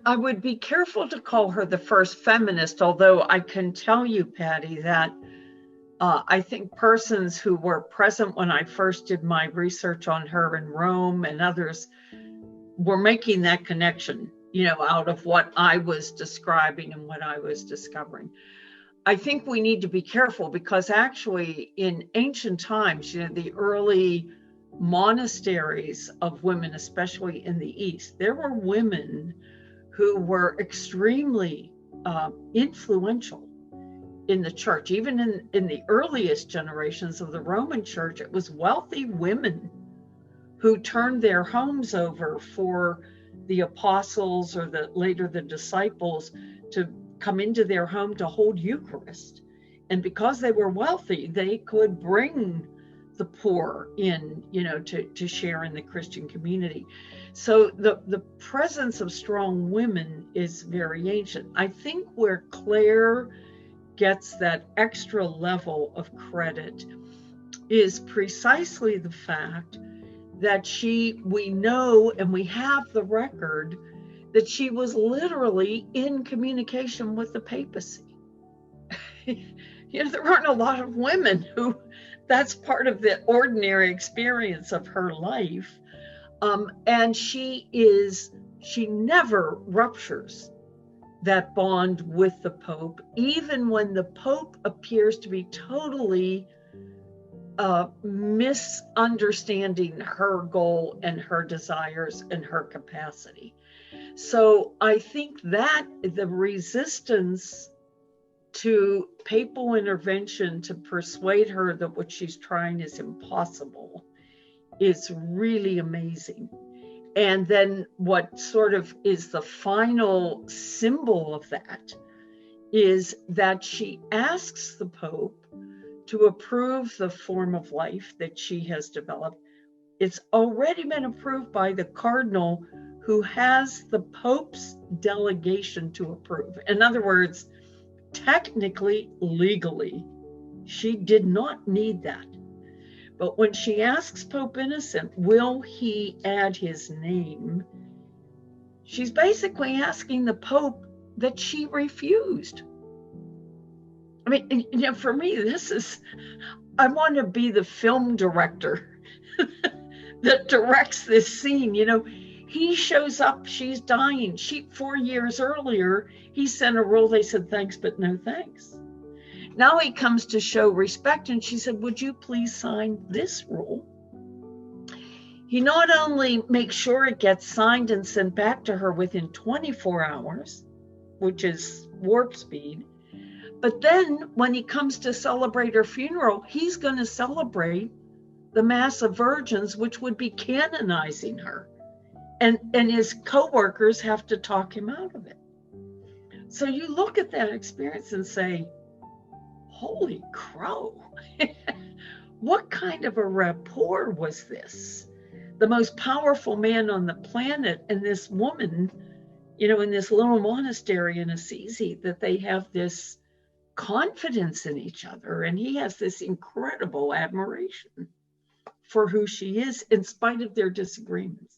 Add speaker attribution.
Speaker 1: I would be careful to call her the first feminist, although I can tell you, Patty, that I think persons who were present when I first did my research on her in Rome and others were making that connection, out of what I was describing and what I was discovering. I think we need to be careful because actually in ancient times, the early monasteries of women, especially in the East, there were women who were extremely influential in the church. Even in the earliest generations of the Roman church, it was wealthy women who turned their homes over for the apostles or later the disciples to come into their home to hold Eucharist. And because they were wealthy, they could bring the poor in, to share in the Christian community. So the presence of strong women is very ancient. I think where Clare gets that extra level of credit is precisely the fact that we know and we have the record that she was literally in communication with the papacy. There aren't a lot of women who that's part of the ordinary experience of her life. And she never ruptures that bond with the Pope, even when the Pope appears to be totally misunderstanding her goal and her desires and her capacity. So I think that the resistance to papal intervention to persuade her that what she's trying is impossible is really amazing. And then what sort of is the final symbol of that is that she asks the Pope to approve the form of life that she has developed. It's already been approved by the cardinal who has the Pope's delegation to approve. In other words, technically, legally, she did not need that. But when she asks Pope Innocent, will he add his name? She's basically asking the Pope that she refused. I mean, for me, I want to be the film director that directs this scene. He shows up, she's dying. 4 years earlier, he sent a rule, they said, thanks, but no thanks. Now he comes to show respect, and she said, would you please sign this rule? He not only makes sure it gets signed and sent back to her within 24 hours, which is warp speed, but then when he comes to celebrate her funeral, he's going to celebrate the Mass of Virgins, which would be canonizing her. And his co-workers have to talk him out of it. So you look at that experience and say, holy crow, what kind of a rapport was this? The most powerful man on the planet and this woman, in this little monastery in Assisi, that they have this confidence in each other. And he has this incredible admiration for who she is in spite of their disagreements.